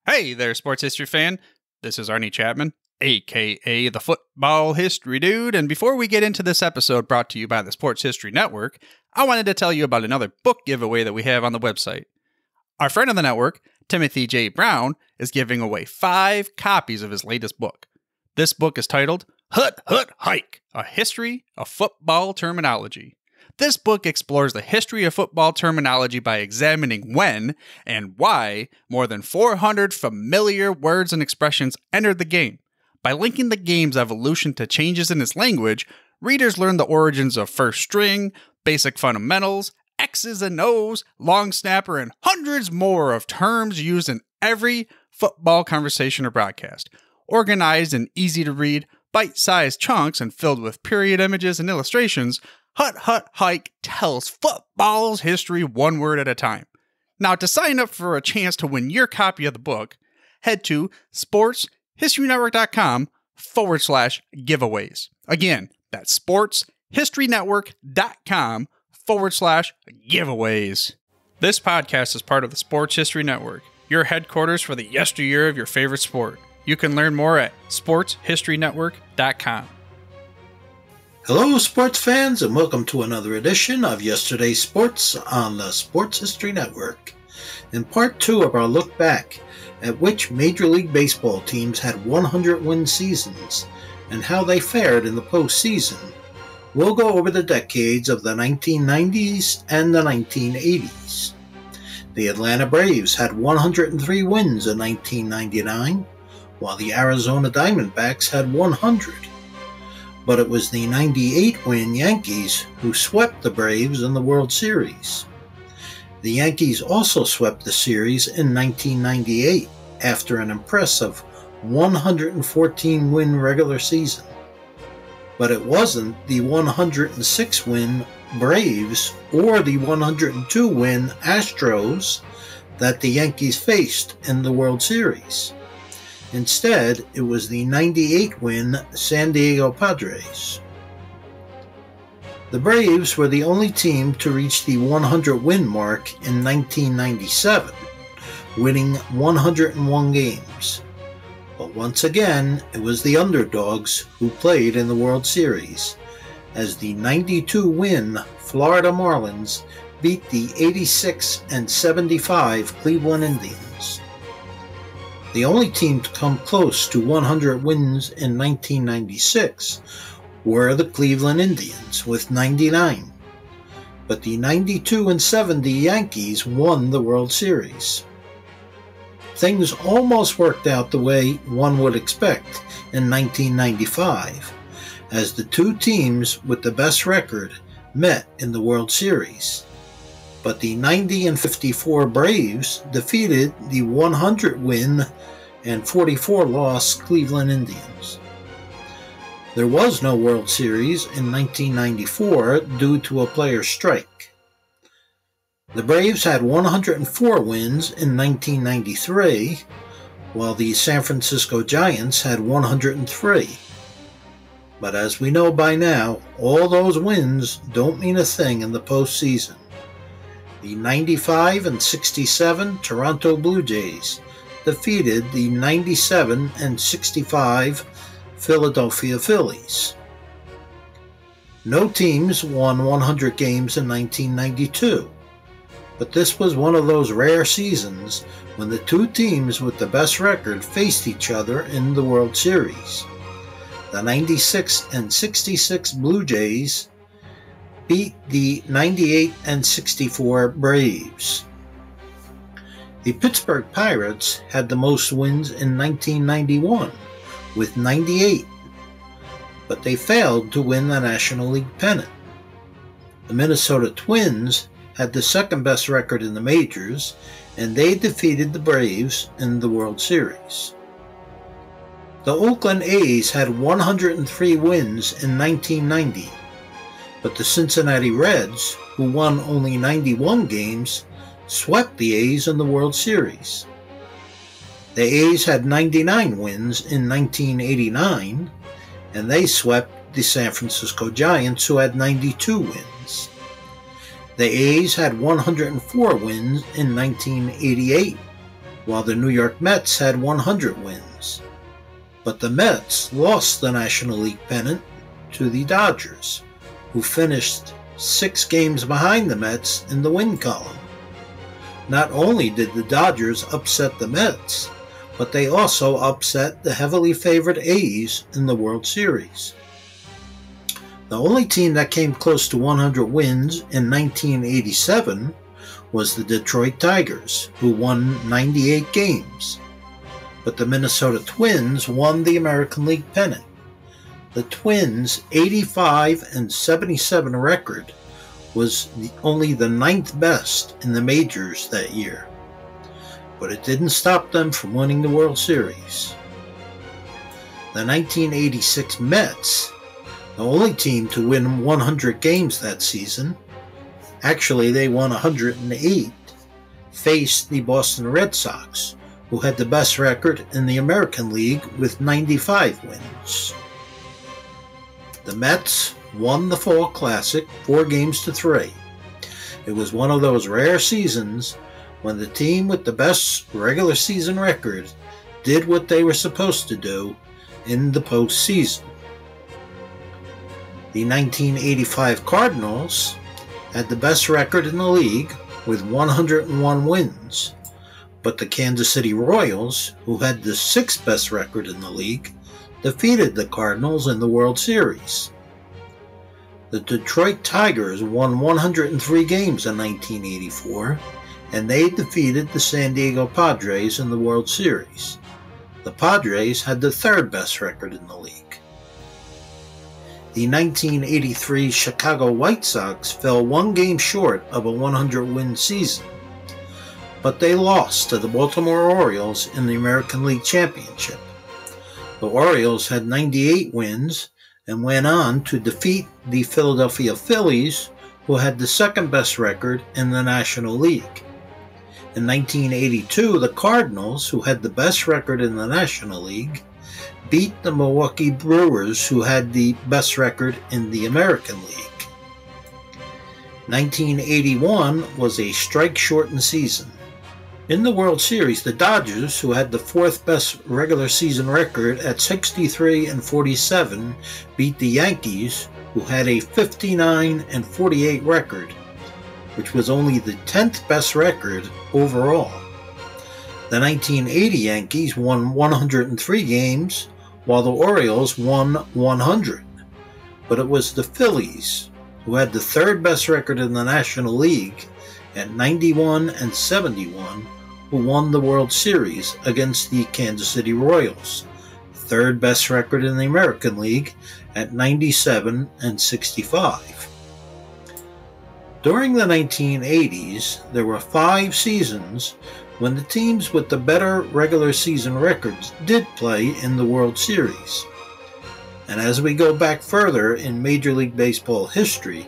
Hey there, sports history fan. This is Arnie Chapman, aka the Football History Dude, and before we get into this episode brought to you by the Sports History Network, I wanted to tell you about another book giveaway that we have on the website. Our friend of the network, Timothy J. Brown, is giving away 5 copies of his latest book. This book is titled Hut Hut Hike, A History of Football Terminology. This book explores the history of football terminology by examining when and why more than 400 familiar words and expressions entered the game. By linking the game's evolution to changes in its language, readers learn the origins of first string, basic fundamentals, X's and O's, long snapper, and hundreds more of terms used in every football conversation or broadcast. Organized in easy-to-read, bite-sized chunks and filled with period images and illustrations, Hut Hut Hike tells football's history one word at a time. Now, to sign up for a chance to win your copy of the book, head to sportshistorynetwork.com/giveaways. Again, that's sportshistorynetwork.com/giveaways. This podcast is part of the Sports History Network, your headquarters for the yesteryear of your favorite sport. You can learn more at sportshistorynetwork.com. Hello, sports fans, and welcome to another edition of Yesterday's Sports on the Sports History Network. In part 2 of our look back at which Major League Baseball teams had 100-win seasons and how they fared in the postseason, we'll go over the decades of the 1990s and the 1980s. The Atlanta Braves had 103 wins in 1999, while the Arizona Diamondbacks had 100. But it was the 98-win Yankees who swept the Braves in the World Series. The Yankees also swept the series in 1998 after an impressive 114-win regular season. But it wasn't the 106-win Braves or the 102-win Astros that the Yankees faced in the World Series. Instead, it was the 98-win San Diego Padres. The Braves were the only team to reach the 100-win mark in 1997, winning 101 games. But once again, it was the underdogs who played in the World Series, as the 92-win Florida Marlins beat the 86-75 Cleveland Indians. The only team to come close to 100 wins in 1996 were the Cleveland Indians with 99, but the 92-70 Yankees won the World Series. Things almost worked out the way one would expect in 1995, as the two teams with the best record met in the World Series. But the 90-54 Braves defeated the 100-win and 44-loss Cleveland Indians. There was no World Series in 1994 due to a player strike. The Braves had 104 wins in 1993, while the San Francisco Giants had 103. But as we know by now, all those wins don't mean a thing in the postseason. The 95-67 Toronto Blue Jays defeated the 97-65 Philadelphia Phillies. No teams won 100 games in 1992, but this was one of those rare seasons when the two teams with the best record faced each other in the World Series. The 96-66 Blue Jays beat the 98-64 Braves. The Pittsburgh Pirates had the most wins in 1991 with 98, but they failed to win the National League pennant. The Minnesota Twins had the second best record in the majors, and they defeated the Braves in the World Series. The Oakland A's had 103 wins in 1990, but the Cincinnati Reds, who won only 91 games, swept the A's in the World Series. The A's had 99 wins in 1989, and they swept the San Francisco Giants, who had 92 wins. The A's had 104 wins in 1988, while the New York Mets had 100 wins. But the Mets lost the National League pennant to the Dodgers, who finished 6 games behind the Mets in the win column. Not only did the Dodgers upset the Mets, but they also upset the heavily favored A's in the World Series. The only team that came close to 100 wins in 1987 was the Detroit Tigers, who won 98 games. But the Minnesota Twins won the American League pennant. The Twins' 85-77 record was only the 9th best in the majors that year. But it didn't stop them from winning the World Series. The 1986 Mets, the only team to win 100 games that season, actually they won 108, faced the Boston Red Sox, who had the best record in the American League with 95 wins. The Mets won the Fall Classic 4-3. It was one of those rare seasons when the team with the best regular season record did what they were supposed to do in the postseason. The 1985 Cardinals had the best record in the league with 101 wins, but the Kansas City Royals, who had the 6th best record in the league, defeated the Cardinals in the World Series. The Detroit Tigers won 103 games in 1984, and they defeated the San Diego Padres in the World Series. The Padres had the 3rd best record in the league. The 1983 Chicago White Sox fell 1 game short of a 100-win season, but they lost to the Baltimore Orioles in the American League Championship. The Orioles had 98 wins and went on to defeat the Philadelphia Phillies, who had the 2nd best record in the National League. In 1982, the Cardinals, who had the best record in the National League, beat the Milwaukee Brewers, who had the best record in the American League. 1981 was a strike-shortened season. In the World Series, the Dodgers, who had the 4th best regular season record at 63-47, beat the Yankees, who had a 59-48 record, which was only the 10th best record overall. The 1980 Yankees won 103 games, while the Orioles won 100. But it was the Phillies, who had the 3rd best record in the National League at 91-71, who won the World Series against the Kansas City Royals, 3rd best record in the American League at 97-65. During the 1980s, there were 5 seasons when the teams with the better regular season records did play in the World Series. And as we go back further in Major League Baseball history,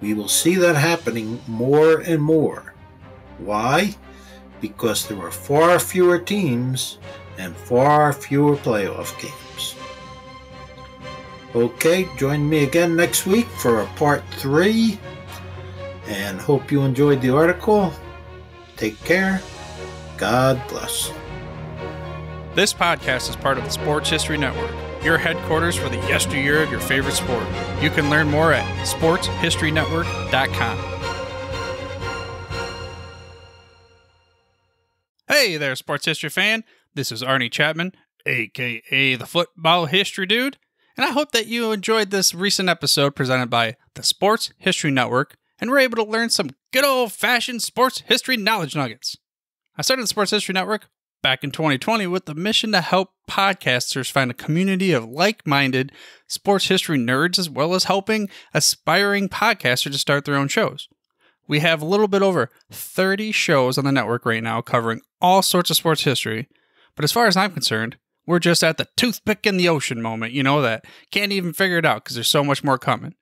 we will see that happening more and more. Why? Because there were far fewer teams and far fewer playoff games. Okay, join me again next week for a part 3, and hope you enjoyed the article. Take care. God bless. This podcast is part of the Sports History Network, your headquarters for the yesteryear of your favorite sport. You can learn more at sportshistorynetwork.com. Hey there, sports history fan. This is Arnie Chapman, aka the Football History Dude, and I hope that you enjoyed this recent episode presented by the Sports History Network and were able to learn some good old-fashioned sports history knowledge nuggets. I started the Sports History Network back in 2020 with the mission to help podcasters find a community of like-minded sports history nerds, as well as helping aspiring podcasters to start their own shows. We have a little bit over 30 shows on the network right now covering all sorts of sports history, but as far as I'm concerned, we're just at the toothpick in the ocean moment, that can't even figure it out because there's so much more coming.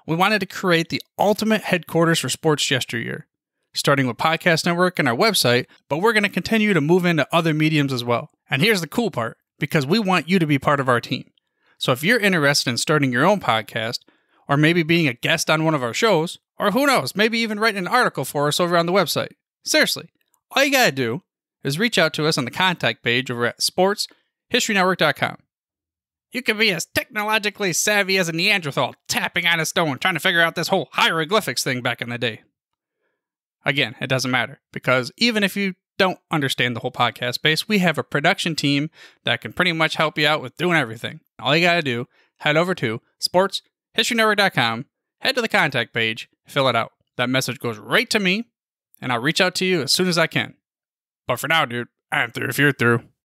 We wanted to create the ultimate headquarters for sports yesteryear, starting with Podcast Network and our website, but we're going to continue to move into other mediums as well. And here's the cool part, because we want you to be part of our team. So if you're interested in starting your own podcast, or maybe being a guest on one of our shows, or who knows, maybe even writing an article for us over on the website. Seriously, all you gotta do is reach out to us on the contact page over at sportshistorynetwork.com. You can be as technologically savvy as a Neanderthal tapping on a stone trying to figure out this whole hieroglyphics thing back in the day. Again, it doesn't matter, because even if you don't understand the whole podcast space, we have a production team that can pretty much help you out with doing everything. All you gotta do, head over to sportshistorynetwork.com, head to the contact page, fill it out. That message goes right to me, and I'll reach out to you as soon as I can. But for now, dude, I'm through if you're through.